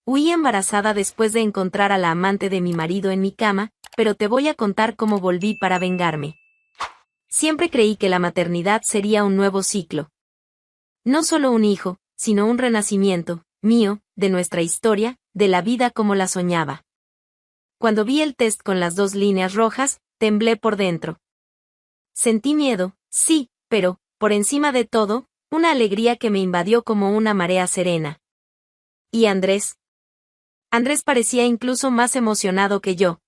Huí embarazada después de encontrar a la amante de mi marido en mi cama, pero te voy a contar cómo volví para vengarme. Siempre creí que la maternidad sería un nuevo ciclo. No solo un hijo, sino un renacimiento, mío, de nuestra historia, de la vida como la soñaba. Cuando vi el test con las 2 líneas rojas, temblé por dentro. Sentí miedo, sí, pero, por encima de todo, una alegría que me invadió como una marea serena. ¿Y Andrés? Andrés parecía incluso más emocionado que yo.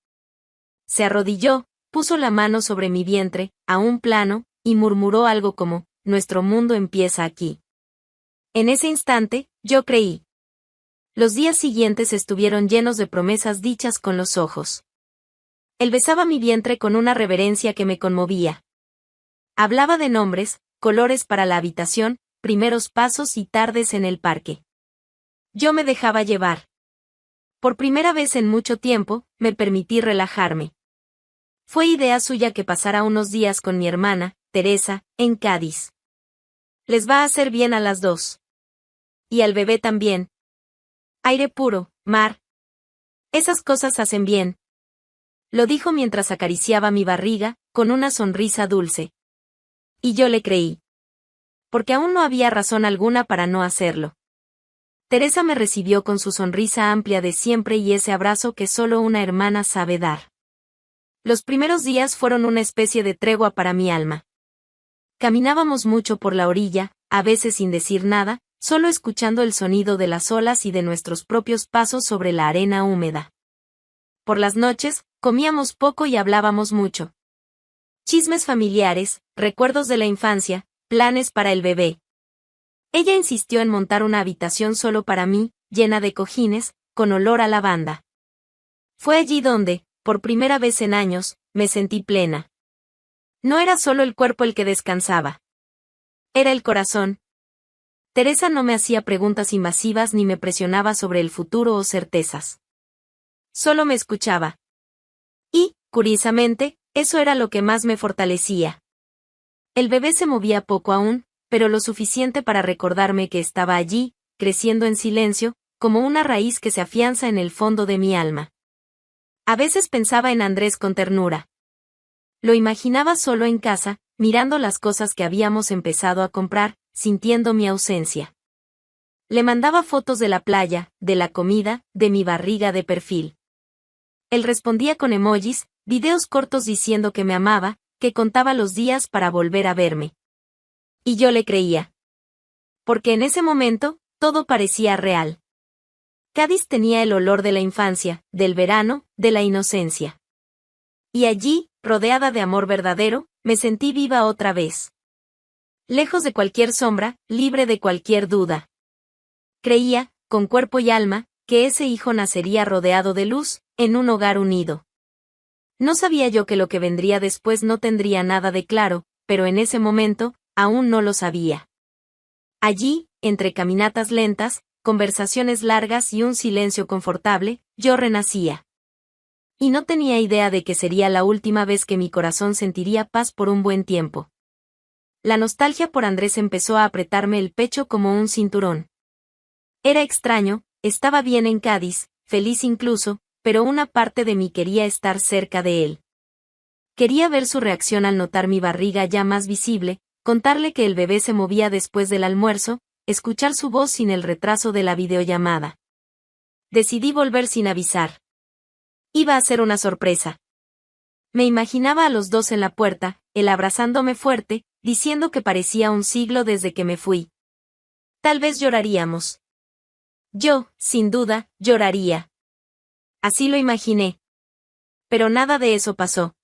Se arrodilló, puso la mano sobre mi vientre, a un plano, y murmuró algo como, nuestro mundo empieza aquí. En ese instante, yo creí. Los días siguientes estuvieron llenos de promesas dichas con los ojos. Él besaba mi vientre con una reverencia que me conmovía. Hablaba de nombres, colores para la habitación, primeros pasos y tardes en el parque. Yo me dejaba llevar. Por primera vez en mucho tiempo, me permití relajarme. Fue idea suya que pasara unos días con mi hermana, Teresa, en Cádiz. Les va a hacer bien a las dos. Y al bebé también. Aire puro, mar. Esas cosas hacen bien. Lo dijo mientras acariciaba mi barriga, con una sonrisa dulce. Y yo le creí. Porque aún no había razón alguna para no hacerlo. Teresa me recibió con su sonrisa amplia de siempre y ese abrazo que solo una hermana sabe dar. Los primeros días fueron una especie de tregua para mi alma. Caminábamos mucho por la orilla, a veces sin decir nada, solo escuchando el sonido de las olas y de nuestros propios pasos sobre la arena húmeda. Por las noches, comíamos poco y hablábamos mucho. Chismes familiares, recuerdos de la infancia, planes para el bebé. Ella insistió en montar una habitación solo para mí, llena de cojines, con olor a lavanda. Fue allí donde, por primera vez en años, me sentí plena. No era solo el cuerpo el que descansaba. Era el corazón. Teresa no me hacía preguntas invasivas ni me presionaba sobre el futuro o certezas. Solo me escuchaba. Y, curiosamente, eso era lo que más me fortalecía. El bebé se movía poco aún, pero lo suficiente para recordarme que estaba allí, creciendo en silencio, como una raíz que se afianza en el fondo de mi alma. A veces pensaba en Andrés con ternura. Lo imaginaba solo en casa, mirando las cosas que habíamos empezado a comprar, sintiendo mi ausencia. Le mandaba fotos de la playa, de la comida, de mi barriga de perfil. Él respondía con emojis, videos cortos diciendo que me amaba, que contaba los días para volver a verme. Y yo le creía. Porque en ese momento, todo parecía real. Cádiz tenía el olor de la infancia, del verano, de la inocencia. Y allí, rodeada de amor verdadero, me sentí viva otra vez. Lejos de cualquier sombra, libre de cualquier duda. Creía, con cuerpo y alma, que ese hijo nacería rodeado de luz, en un hogar unido. No sabía yo que lo que vendría después no tendría nada de claro, pero en ese momento, aún no lo sabía. Allí, entre caminatas lentas, conversaciones largas y un silencio confortable, yo renacía. Y no tenía idea de que sería la última vez que mi corazón sentiría paz por un buen tiempo. La nostalgia por Andrés empezó a apretarme el pecho como un cinturón. Era extraño, estaba bien en Cádiz, feliz incluso, pero una parte de mí quería estar cerca de él. Quería ver su reacción al notar mi barriga ya más visible, contarle que el bebé se movía después del almuerzo, escuchar su voz sin el retraso de la videollamada. Decidí volver sin avisar. Iba a ser una sorpresa. Me imaginaba a los dos en la puerta, él abrazándome fuerte, diciendo que parecía un siglo desde que me fui. Tal vez lloraríamos. Yo, sin duda, lloraría. Así lo imaginé. Pero nada de eso pasó.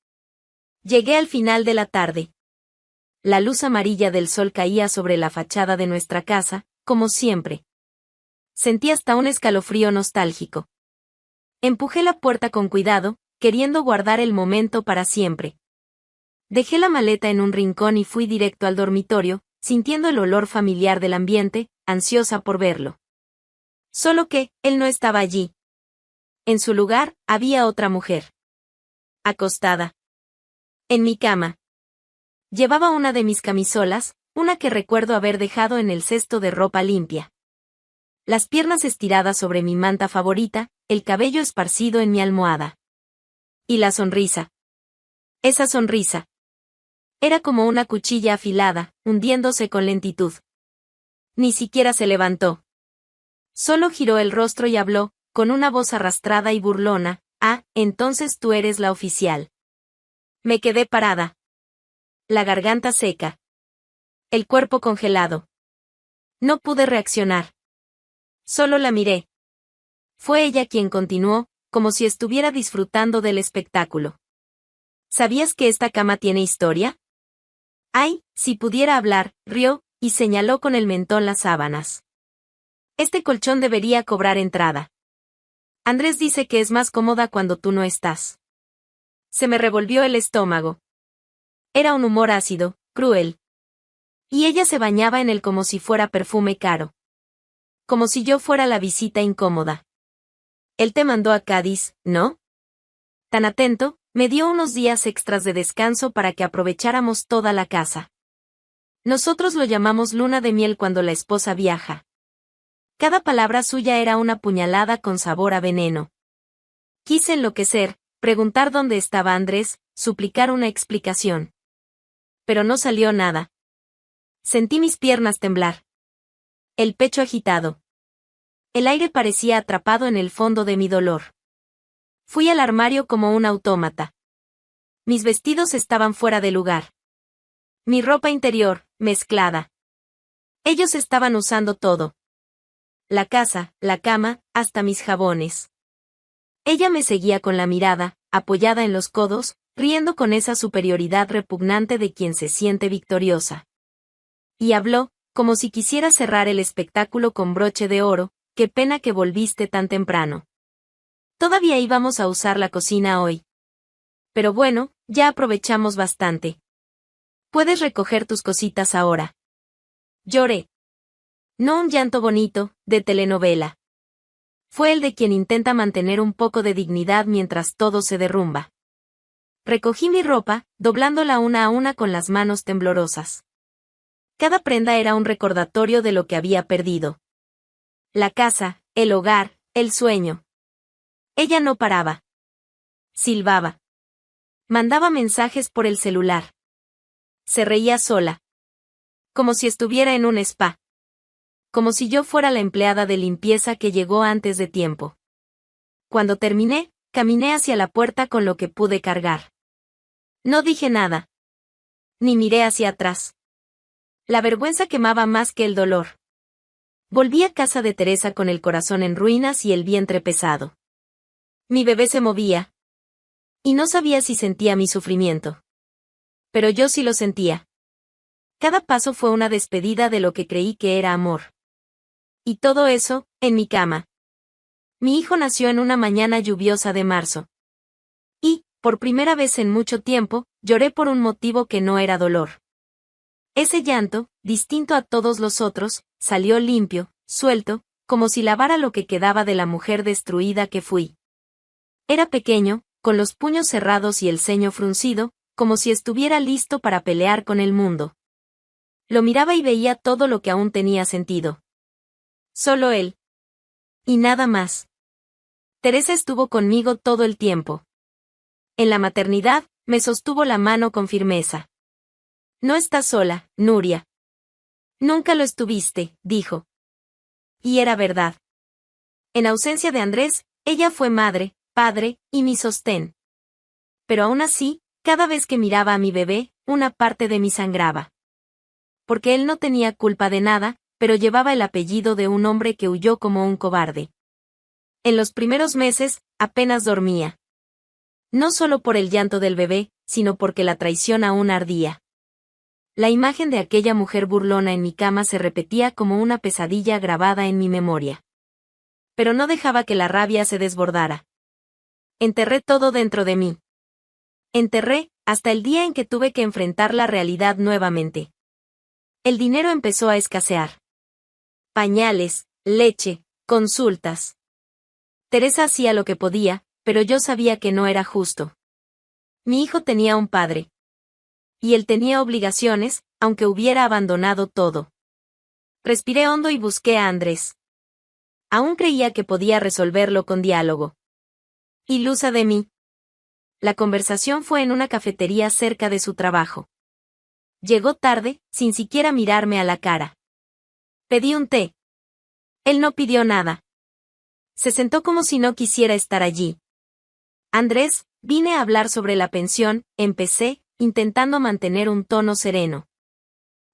Llegué al final de la tarde. La luz amarilla del sol caía sobre la fachada de nuestra casa, como siempre. Sentí hasta un escalofrío nostálgico. Empujé la puerta con cuidado, queriendo guardar el momento para siempre. Dejé la maleta en un rincón y fui directo al dormitorio, sintiendo el olor familiar del ambiente, ansiosa por verlo. Solo que, él no estaba allí. En su lugar, había otra mujer. Acostada. En mi cama. Llevaba una de mis camisolas, una que recuerdo haber dejado en el cesto de ropa limpia. las piernas estiradas sobre mi manta favorita, el cabello esparcido en mi almohada. Y la sonrisa. Esa sonrisa. Era como una cuchilla afilada, hundiéndose con lentitud. Ni siquiera se levantó. Solo giró el rostro y habló, con una voz arrastrada y burlona: «Ah, entonces tú eres la oficial». Me quedé parada. La garganta seca. El cuerpo congelado. No pude reaccionar. Solo la miré. Fue ella quien continuó, como si estuviera disfrutando del espectáculo. ¿Sabías que esta cama tiene historia? Ay, si pudiera hablar, rió, y señaló con el mentón las sábanas. Este colchón debería cobrar entrada. Andrés dice que es más cómoda cuando tú no estás. Se me revolvió el estómago. Era un humor ácido, cruel. Y ella se bañaba en él como si fuera perfume caro. Como si yo fuera la visita incómoda. Él te mandó a Cádiz, ¿no? Tan atento, me dio unos días extras de descanso para que aprovecháramos toda la casa. Nosotros lo llamamos luna de miel cuando la esposa viaja. Cada palabra suya era una puñalada con sabor a veneno. Quise enloquecer, preguntar dónde estaba Andrés, suplicar una explicación. Pero no salió nada. Sentí mis piernas temblar. El pecho agitado. El aire parecía atrapado en el fondo de mi dolor. Fui al armario como un autómata. Mis vestidos estaban fuera de lugar. Mi ropa interior, mezclada. Ellos estaban usando todo. La casa, la cama, hasta mis jabones. Ella me seguía con la mirada, apoyada en los codos, riendo con esa superioridad repugnante de quien se siente victoriosa. Y habló, como si quisiera cerrar el espectáculo con broche de oro: «Qué pena que volviste tan temprano. Todavía íbamos a usar la cocina hoy. Pero bueno, ya aprovechamos bastante. Puedes recoger tus cositas ahora». Lloré. No un llanto bonito, de telenovela. Fue el de quien intenta mantener un poco de dignidad mientras todo se derrumba. Recogí mi ropa, doblándola una a una con las manos temblorosas. Cada prenda era un recordatorio de lo que había perdido. La casa, el hogar, el sueño. Ella no paraba. Silbaba. Mandaba mensajes por el celular. Se reía sola. Como si estuviera en un spa. Como si yo fuera la empleada de limpieza que llegó antes de tiempo. Cuando terminé, caminé hacia la puerta con lo que pude cargar. No dije nada. Ni miré hacia atrás. La vergüenza quemaba más que el dolor. Volví a casa de Teresa con el corazón en ruinas y el vientre pesado. Mi bebé se movía. Y no sabía si sentía mi sufrimiento. Pero yo sí lo sentía. Cada paso fue una despedida de lo que creí que era amor. Y todo eso, en mi cama. Mi hijo nació en una mañana lluviosa de marzo. Y, por primera vez en mucho tiempo, lloré por un motivo que no era dolor. Ese llanto, distinto a todos los otros, salió limpio, suelto, como si lavara lo que quedaba de la mujer destruida que fui. Era pequeño, con los puños cerrados y el ceño fruncido, como si estuviera listo para pelear con el mundo. Lo miraba y veía todo lo que aún tenía sentido. Solo él. Y nada más. Teresa estuvo conmigo todo el tiempo. En la maternidad, me sostuvo la mano con firmeza. No estás sola, Nuria. Nunca lo estuviste, dijo. Y era verdad. En ausencia de Andrés, ella fue madre, padre, y mi sostén. Pero aún así, cada vez que miraba a mi bebé, una parte de mí sangraba. Porque él no tenía culpa de nada, pero llevaba el apellido de un hombre que huyó como un cobarde. En los primeros meses, apenas dormía. No solo por el llanto del bebé, sino porque la traición aún ardía. La imagen de aquella mujer burlona en mi cama se repetía como una pesadilla grabada en mi memoria. Pero no dejaba que la rabia se desbordara. Enterré todo dentro de mí. Enterré, hasta el día en que tuve que enfrentar la realidad nuevamente. El dinero empezó a escasear. Pañales, leche, consultas. Teresa hacía lo que podía, pero yo sabía que no era justo. Mi hijo tenía un padre. Y él tenía obligaciones, aunque hubiera abandonado todo. Respiré hondo y busqué a Andrés. Aún creía que podía resolverlo con diálogo. Ilusa de mí. La conversación fue en una cafetería cerca de su trabajo. Llegó tarde, sin siquiera mirarme a la cara. Pedí un té. Él no pidió nada. Se sentó como si no quisiera estar allí. Andrés, vine a hablar sobre la pensión, empecé, intentando mantener un tono sereno.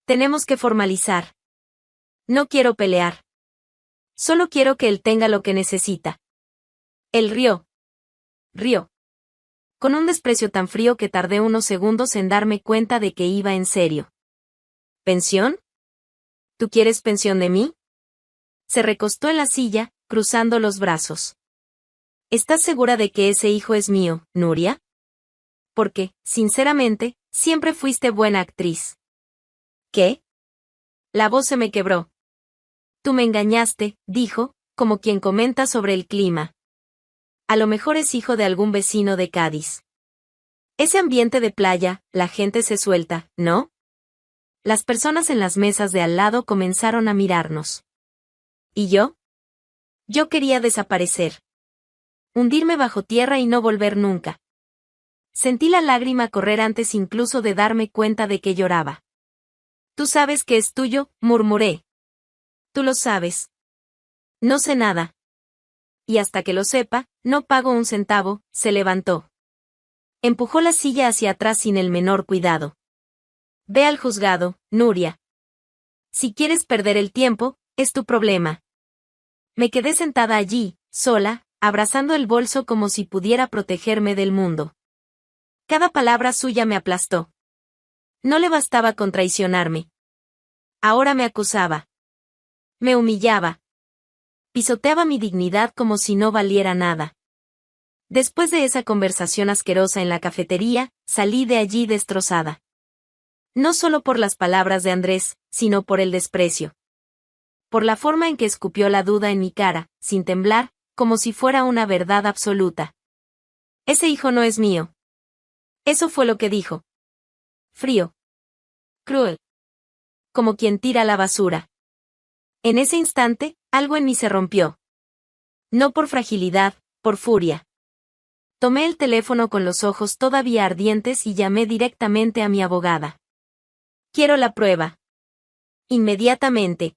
Tenemos que formalizar. No quiero pelear. Solo quiero que él tenga lo que necesita. Él rió. Rió. Con un desprecio tan frío que tardé unos segundos en darme cuenta de que iba en serio. ¿Pensión? ¿Tú quieres pensión de mí? Se recostó en la silla, cruzando los brazos. ¿Estás segura de que ese hijo es mío, Nuria? Porque, sinceramente, siempre fuiste buena actriz. ¿Qué? La voz se me quebró. Tú me engañaste, dijo, como quien comenta sobre el clima. A lo mejor es hijo de algún vecino de Cádiz. Ese ambiente de playa, la gente se suelta, ¿no? Las personas en las mesas de al lado comenzaron a mirarnos. ¿Y yo? Yo quería desaparecer. Hundirme bajo tierra y no volver nunca. Sentí la lágrima correr antes incluso de darme cuenta de que lloraba. Tú sabes que es tuyo, murmuré. Tú lo sabes. No sé nada. Y hasta que lo sepa, no pago un centavo, se levantó. Empujó la silla hacia atrás sin el menor cuidado. Ve al juzgado, Nuria. Si quieres perder el tiempo, es tu problema. Me quedé sentada allí, sola, abrazando el bolso como si pudiera protegerme del mundo. Cada palabra suya me aplastó. No le bastaba con traicionarme. Ahora me acusaba. Me humillaba. Pisoteaba mi dignidad como si no valiera nada. Después de esa conversación asquerosa en la cafetería, salí de allí destrozada. No solo por las palabras de Andrés, sino por el desprecio. Por la forma en que escupió la duda en mi cara, sin temblar, como si fuera una verdad absoluta. Ese hijo no es mío. Eso fue lo que dijo. Frío. Cruel. Como quien tira la basura. En ese instante, algo en mí se rompió. No por fragilidad, por furia. Tomé el teléfono con los ojos todavía ardientes y llamé directamente a mi abogada. Quiero la prueba. Inmediatamente.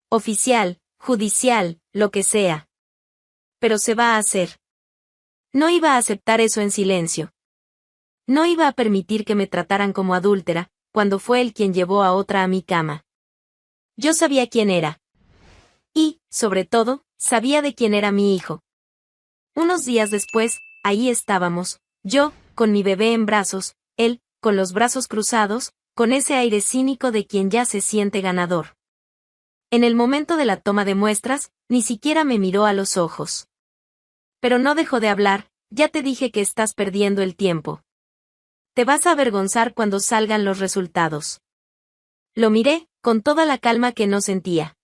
Oficial, judicial, lo que sea. Pero se va a hacer. No iba a aceptar eso en silencio. No iba a permitir que me trataran como adúltera, cuando fue él quien llevó a otra a mi cama. Yo sabía quién era. Y, sobre todo, sabía de quién era mi hijo. Unos días después, ahí estábamos, yo, con mi bebé en brazos, él, con los brazos cruzados, con ese aire cínico de quien ya se siente ganador. En el momento de la toma de muestras, ni siquiera me miró a los ojos. Pero no dejó de hablar, ya te dije que estás perdiendo el tiempo. Te vas a avergonzar cuando salgan los resultados. Lo miré, con toda la calma que no sentía.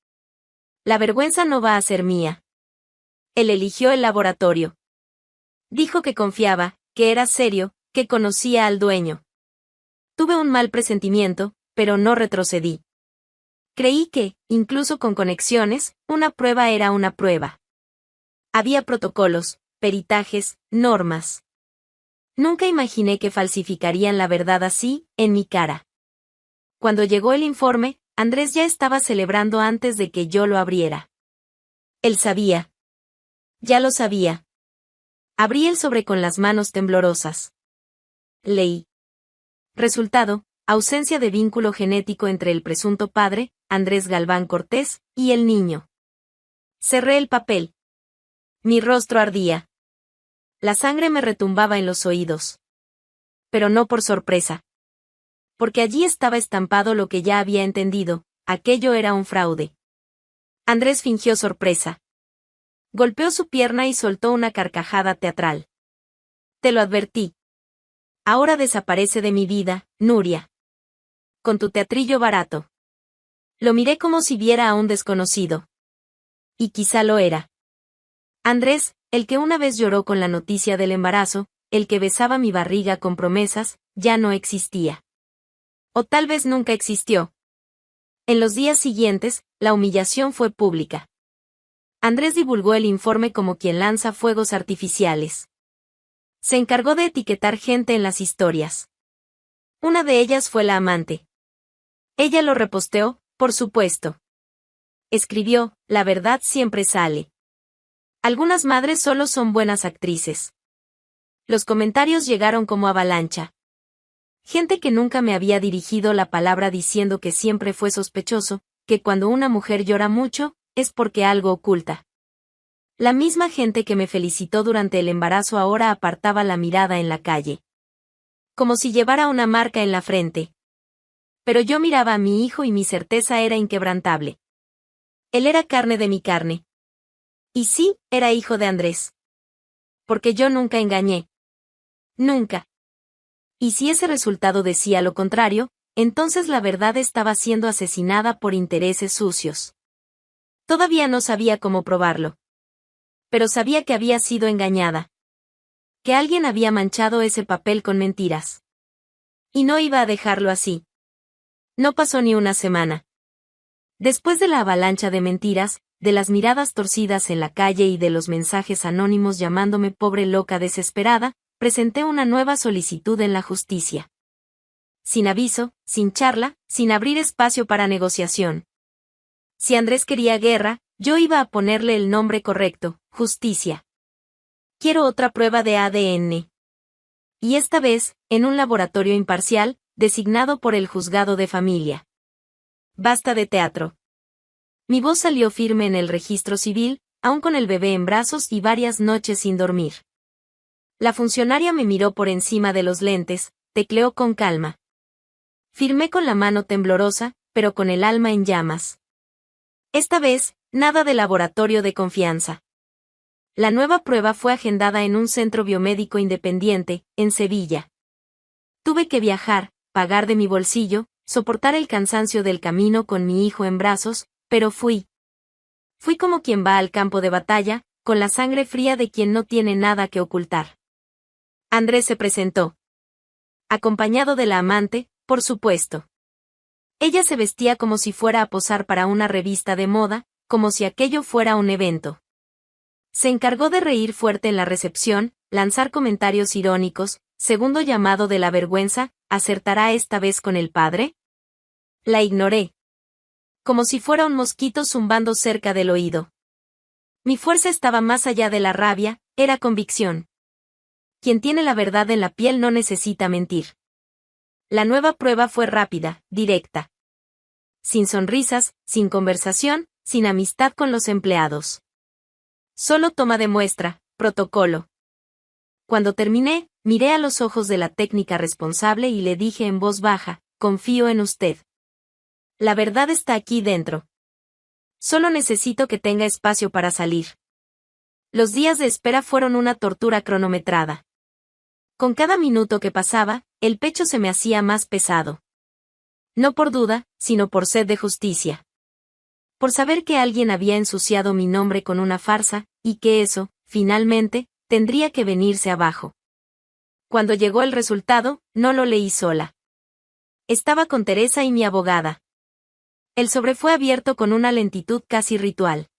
La vergüenza no va a ser mía. Él eligió el laboratorio. Dijo que confiaba, que era serio, que conocía al dueño. Tuve un mal presentimiento, pero no retrocedí. Creí que, incluso con conexiones, una prueba era una prueba. Había protocolos, peritajes, normas. Nunca imaginé que falsificarían la verdad así, en mi cara. Cuando llegó el informe, Andrés ya estaba celebrando antes de que yo lo abriera. Él sabía. Ya lo sabía. Abrí el sobre con las manos temblorosas. Leí. Resultado: ausencia de vínculo genético entre el presunto padre, Andrés Galván Cortés, y el niño. Cerré el papel. Mi rostro ardía. La sangre me retumbaba en los oídos. Pero no por sorpresa. Porque allí estaba estampado lo que ya había entendido: aquello era un fraude. Andrés fingió sorpresa. Golpeó su pierna y soltó una carcajada teatral. Te lo advertí. Ahora desaparece de mi vida, Nuria. Con tu teatrillo barato. Lo miré como si viera a un desconocido. Y quizá lo era. Andrés, el que una vez lloró con la noticia del embarazo, el que besaba mi barriga con promesas, ya no existía. O tal vez nunca existió. En los días siguientes, la humillación fue pública. Andrés divulgó el informe como quien lanza fuegos artificiales. Se encargó de etiquetar gente en las historias. Una de ellas fue la amante. Ella lo reposteó, por supuesto. Escribió, la verdad siempre sale. Algunas madres solo son buenas actrices. Los comentarios llegaron como avalancha. Gente que nunca me había dirigido la palabra diciendo que siempre fue sospechoso, que cuando una mujer llora mucho, es porque algo oculta. La misma gente que me felicitó durante el embarazo ahora apartaba la mirada en la calle. Como si llevara una marca en la frente. Pero yo miraba a mi hijo y mi certeza era inquebrantable. Él era carne de mi carne. Y sí, era hijo de Andrés. Porque yo nunca engañé. Nunca. Y si ese resultado decía lo contrario, entonces la verdad estaba siendo asesinada por intereses sucios. Todavía no sabía cómo probarlo. Pero sabía que había sido engañada. Que alguien había manchado ese papel con mentiras. Y no iba a dejarlo así. No pasó ni una semana. Después de la avalancha de mentiras, de las miradas torcidas en la calle y de los mensajes anónimos llamándome pobre loca desesperada, presenté una nueva solicitud en la justicia. Sin aviso, sin charla, sin abrir espacio para negociación. Si Andrés quería guerra, yo iba a ponerle el nombre correcto, justicia. Quiero otra prueba de ADN. Y esta vez, en un laboratorio imparcial, designado por el juzgado de familia. Basta de teatro. Mi voz salió firme en el registro civil, aún con el bebé en brazos y varias noches sin dormir. La funcionaria me miró por encima de los lentes, tecleó con calma. Firmé con la mano temblorosa, pero con el alma en llamas. Esta vez, nada de laboratorio de confianza. La nueva prueba fue agendada en un centro biomédico independiente, en Sevilla. Tuve que viajar, pagar de mi bolsillo, soportar el cansancio del camino con mi hijo en brazos, pero fui. Fui como quien va al campo de batalla, con la sangre fría de quien no tiene nada que ocultar. Andrés se presentó. Acompañado de la amante, por supuesto. Ella se vestía como si fuera a posar para una revista de moda, como si aquello fuera un evento. Se encargó de reír fuerte en la recepción, lanzar comentarios irónicos, segundo llamado de la vergüenza, ¿acertará esta vez con el padre? La ignoré. Como si fuera un mosquito zumbando cerca del oído. Mi fuerza estaba más allá de la rabia, era convicción. Quien tiene la verdad en la piel no necesita mentir. La nueva prueba fue rápida, directa. Sin sonrisas, sin conversación, sin amistad con los empleados. Solo toma de muestra, protocolo. Cuando terminé, miré a los ojos de la técnica responsable y le dije en voz baja, confío en usted. La verdad está aquí dentro. Solo necesito que tenga espacio para salir. Los días de espera fueron una tortura cronometrada. Con cada minuto que pasaba, el pecho se me hacía más pesado. No por duda, sino por sed de justicia. Por saber que alguien había ensuciado mi nombre con una farsa, y que eso, finalmente, tendría que venirse abajo. Cuando llegó el resultado, no lo leí sola. Estaba con Teresa y mi abogada. El sobre fue abierto con una lentitud casi ritual.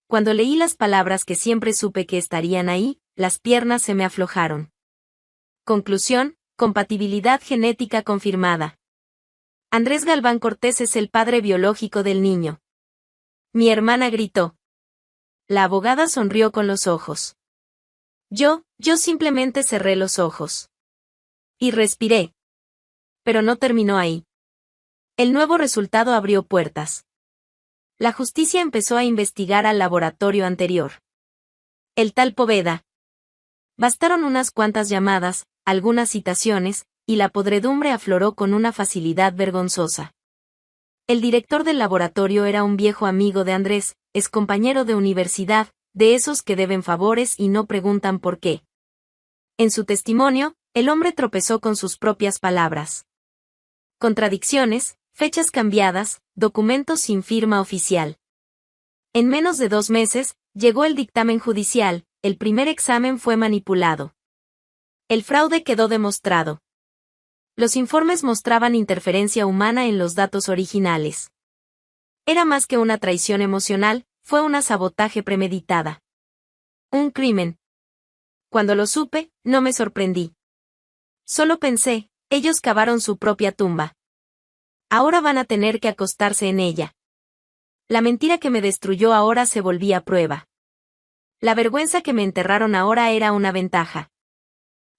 Cuando leí las palabras que siempre supe que estarían ahí, las piernas se me aflojaron. Conclusión, compatibilidad genética confirmada. Andrés Galván Cortés es el padre biológico del niño. Mi hermana gritó. La abogada sonrió con los ojos. Yo simplemente cerré los ojos. Y respiré. Pero no terminó ahí. El nuevo resultado abrió puertas. La justicia empezó a investigar al laboratorio anterior. El tal Poveda. Bastaron unas cuantas llamadas, algunas citaciones, y la podredumbre afloró con una facilidad vergonzosa. El director del laboratorio era un viejo amigo de Andrés, excompañero de universidad, de esos que deben favores y no preguntan por qué. En su testimonio, el hombre tropezó con sus propias palabras. Contradicciones, fechas cambiadas, documentos sin firma oficial. En menos de 2 meses, llegó el dictamen judicial, el primer examen fue manipulado. El fraude quedó demostrado. Los informes mostraban interferencia humana en los datos originales. Era más que una traición emocional, Fue una sabotaje premeditada. Un crimen. Cuando lo supe, no me sorprendí. Solo pensé, ellos cavaron su propia tumba. Ahora van a tener que acostarse en ella. La mentira que me destruyó ahora se volvía prueba. La vergüenza que me enterraron ahora era una ventaja.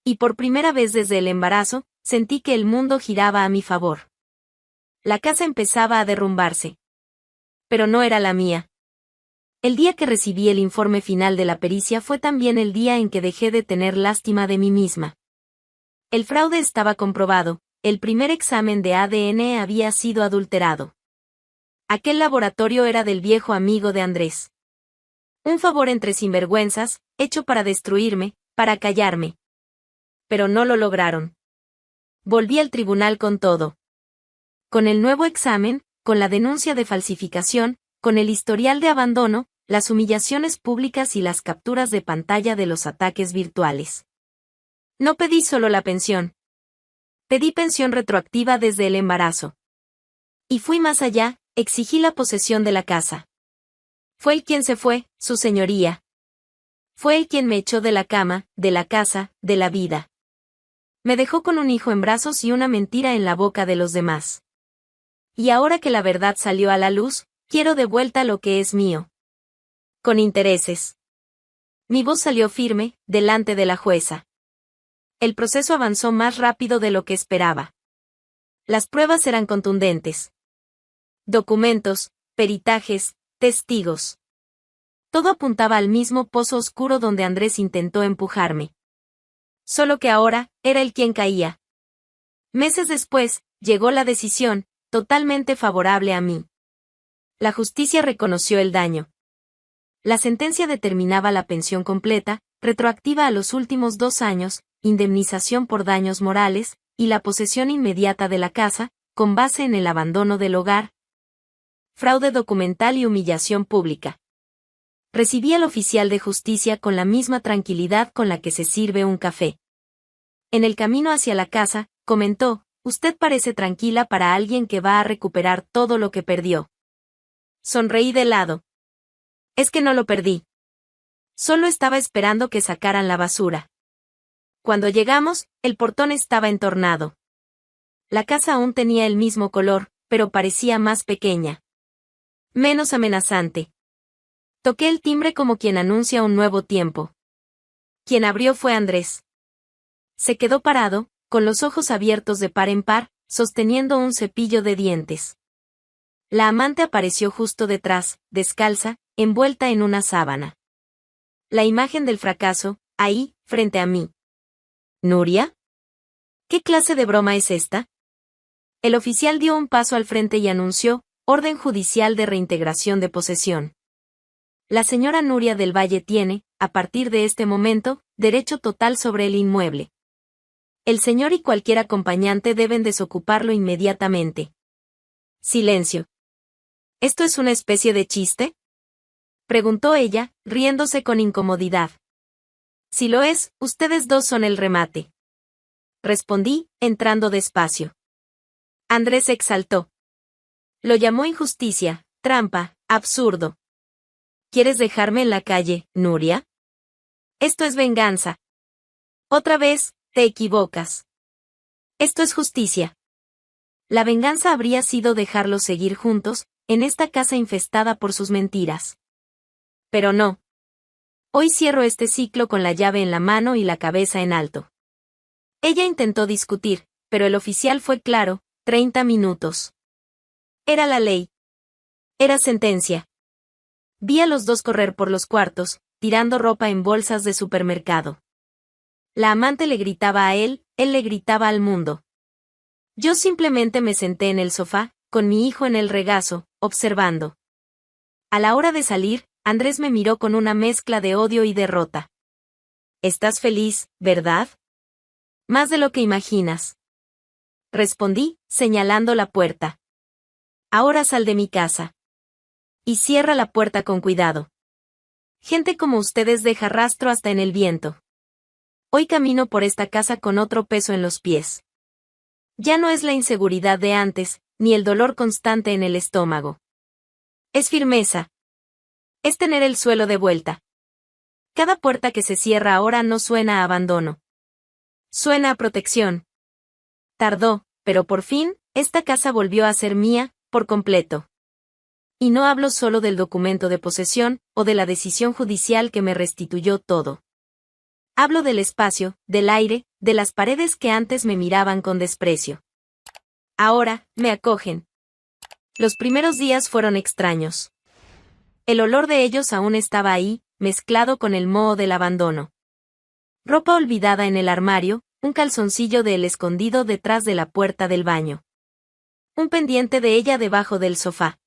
Y por primera vez desde el embarazo, sentí que el mundo giraba a mi favor. La casa empezaba a derrumbarse. Pero no era la mía. El día que recibí el informe final de la pericia fue también el día en que dejé de tener lástima de mí misma. El fraude estaba comprobado, el primer examen de ADN había sido adulterado. Aquel laboratorio era del viejo amigo de Andrés. Un favor entre sinvergüenzas, hecho para destruirme, para callarme. Pero no lo lograron. Volví al tribunal con todo. Con el nuevo examen, con la denuncia de falsificación, con el historial de abandono, las humillaciones públicas y las capturas de pantalla de los ataques virtuales. No pedí solo la pensión. Pedí pensión retroactiva desde el embarazo. Y fui más allá, exigí la posesión de la casa. Fue él quien se fue, su señoría. Fue él quien me echó de la cama, de la casa, de la vida. Me dejó con un hijo en brazos y una mentira en la boca de los demás. Y ahora que la verdad salió a la luz, quiero de vuelta lo que es mío. Con intereses. Mi voz salió firme, delante de la jueza. El proceso avanzó más rápido de lo que esperaba. Las pruebas eran contundentes. Documentos, peritajes, testigos. Todo apuntaba al mismo pozo oscuro donde Andrés intentó empujarme. Solo que ahora, era él quien caía. Meses después, llegó la decisión, totalmente favorable a mí. La justicia reconoció el daño. La sentencia determinaba la pensión completa, retroactiva a los últimos 2 años, indemnización por daños morales, y la posesión inmediata de la casa, con base en el abandono del hogar. Fraude documental y humillación pública. Recibí al oficial de justicia con la misma tranquilidad con la que se sirve un café. En el camino hacia la casa, comentó, usted parece tranquila para alguien que va a recuperar todo lo que perdió. Sonreí de lado. Es que no lo perdí. Solo estaba esperando que sacaran la basura. Cuando llegamos, el portón estaba entornado. La casa aún tenía el mismo color, pero parecía más pequeña. Menos amenazante. Toqué el timbre como quien anuncia un nuevo tiempo. Quien abrió fue Andrés. Se quedó parado, con los ojos abiertos de par en par, sosteniendo un cepillo de dientes. La amante apareció justo detrás, descalza, envuelta en una sábana. La imagen del fracaso, ahí, frente a mí. ¿Nuria? ¿Qué clase de broma es esta? El oficial dio un paso al frente y anunció, orden judicial de reintegración de posesión. La señora Nuria del Valle tiene, a partir de este momento, derecho total sobre el inmueble. El señor y cualquier acompañante deben desocuparlo inmediatamente. Silencio. ¿Esto es una especie de chiste?, preguntó ella, riéndose con incomodidad. Si lo es, ustedes dos son el remate. Respondí, entrando despacio. Andrés exaltó. Lo llamó injusticia, trampa, absurdo. ¿Quieres dejarme en la calle, Nuria? Esto es venganza. Otra vez, te equivocas. Esto es justicia. La venganza habría sido dejarlos seguir juntos, en esta casa infestada por sus mentiras. Pero no. Hoy cierro este ciclo con la llave en la mano y la cabeza en alto. Ella intentó discutir, pero el oficial fue claro, 30 minutos. Era la ley. Era sentencia. Vi a los dos correr por los cuartos, tirando ropa en bolsas de supermercado. La amante le gritaba a él le gritaba al mundo. Yo simplemente me senté en el sofá, con mi hijo en el regazo, observando. A la hora de salir, Andrés me miró con una mezcla de odio y derrota. ¿Estás feliz, verdad? Más de lo que imaginas. Respondí, señalando la puerta. Ahora sal de mi casa. Y cierra la puerta con cuidado. Gente como ustedes deja rastro hasta en el viento. Hoy camino por esta casa con otro peso en los pies. Ya no es la inseguridad de antes, ni el dolor constante en el estómago. Es firmeza. Es tener el suelo de vuelta. Cada puerta que se cierra ahora no suena a abandono. Suena a protección. Tardó, pero por fin, esta casa volvió a ser mía, por completo. Y no hablo solo del documento de posesión, o de la decisión judicial que me restituyó todo. Hablo del espacio, del aire, de las paredes que antes me miraban con desprecio. Ahora, me acogen. Los primeros días fueron extraños. El olor de ellos aún estaba ahí, mezclado con el moho del abandono. Ropa olvidada en el armario, un calzoncillo de él escondido detrás de la puerta del baño. Un pendiente de ella debajo del sofá.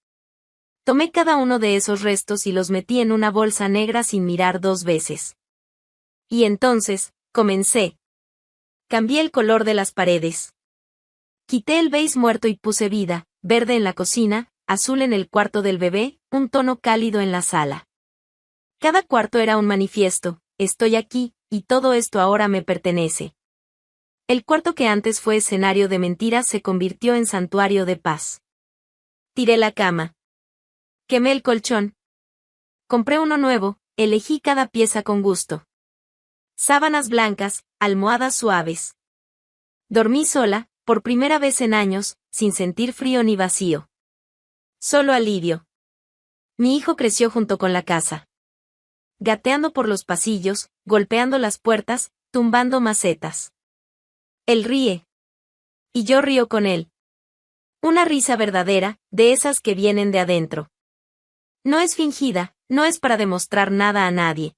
Tomé cada uno de esos restos y los metí en una bolsa negra sin mirar 2 veces. Y entonces, comencé. Cambié el color de las paredes. Quité el beige muerto y puse vida, verde en la cocina, azul en el cuarto del bebé, un tono cálido en la sala. Cada cuarto era un manifiesto: estoy aquí, y todo esto ahora me pertenece. El cuarto que antes fue escenario de mentiras se convirtió en santuario de paz. Tiré la cama. Quemé el colchón. Compré uno nuevo, elegí cada pieza con gusto. Sábanas blancas, almohadas suaves. Dormí sola, por primera vez en años, sin sentir frío ni vacío. Solo alivio. Mi hijo creció junto con la casa. Gateando por los pasillos, golpeando las puertas, tumbando macetas. Él ríe. Y yo río con él. Una risa verdadera, de esas que vienen de adentro. No es fingida, no es para demostrar nada a nadie.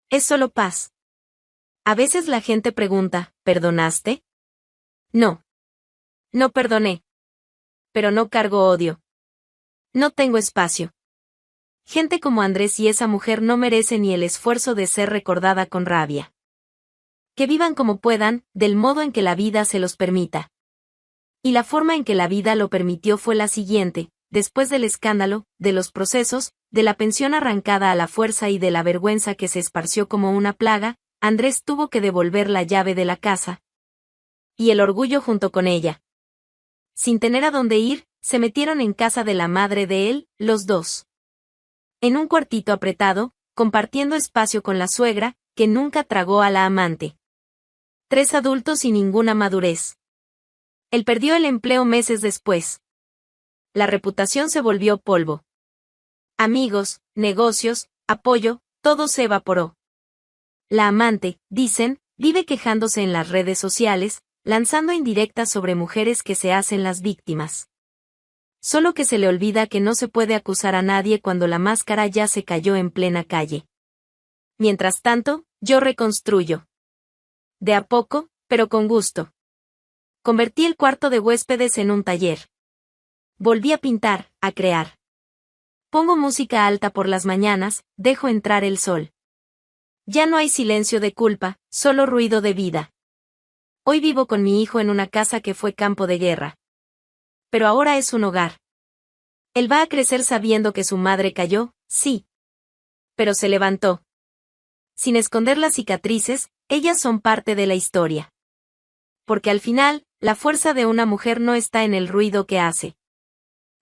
Es solo paz. A veces la gente pregunta, ¿perdonaste? No. No perdoné. Pero no cargo odio. No tengo espacio. Gente como Andrés y esa mujer no merece ni el esfuerzo de ser recordada con rabia. Que vivan como puedan, del modo en que la vida se los permita. Y la forma en que la vida lo permitió fue la siguiente: después del escándalo, de los procesos, de la pensión arrancada a la fuerza y de la vergüenza que se esparció como una plaga, Andrés tuvo que devolver la llave de la casa. Y el orgullo junto con ella. Sin tener a dónde ir, se metieron en casa de la madre de él, los dos. En un cuartito apretado, compartiendo espacio con la suegra, que nunca tragó a la amante. 3 adultos y ninguna madurez. Él perdió el empleo meses después. La reputación se volvió polvo. Amigos, negocios, apoyo, todo se evaporó. La amante, dicen, vive quejándose en las redes sociales, lanzando indirectas sobre mujeres que se hacen las víctimas. Solo que se le olvida que no se puede acusar a nadie cuando la máscara ya se cayó en plena calle. Mientras tanto, yo reconstruyo. De a poco, pero con gusto. Convertí el cuarto de huéspedes en un taller. Volví a pintar, a crear. Pongo música alta por las mañanas, dejo entrar el sol. Ya no hay silencio de culpa, solo ruido de vida. Hoy vivo con mi hijo en una casa que fue campo de guerra. Pero ahora es un hogar. Él va a crecer sabiendo que su madre cayó, sí. Pero se levantó. Sin esconder las cicatrices, ellas son parte de la historia. Porque al final, la fuerza de una mujer no está en el ruido que hace.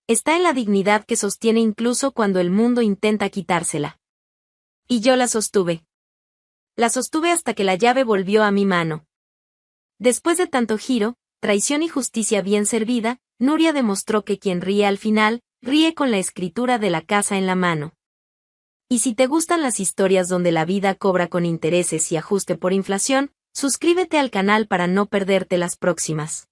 Está en la dignidad que sostiene incluso cuando el mundo intenta quitársela. Y yo la sostuve. La sostuve hasta que la llave volvió a mi mano. Después de tanto giro, traición y justicia bien servida, Nuria demostró que quien ríe al final, ríe con la escritura de la casa en la mano. Y si te gustan las historias donde la vida cobra con intereses y ajuste por inflación, suscríbete al canal para no perderte las próximas.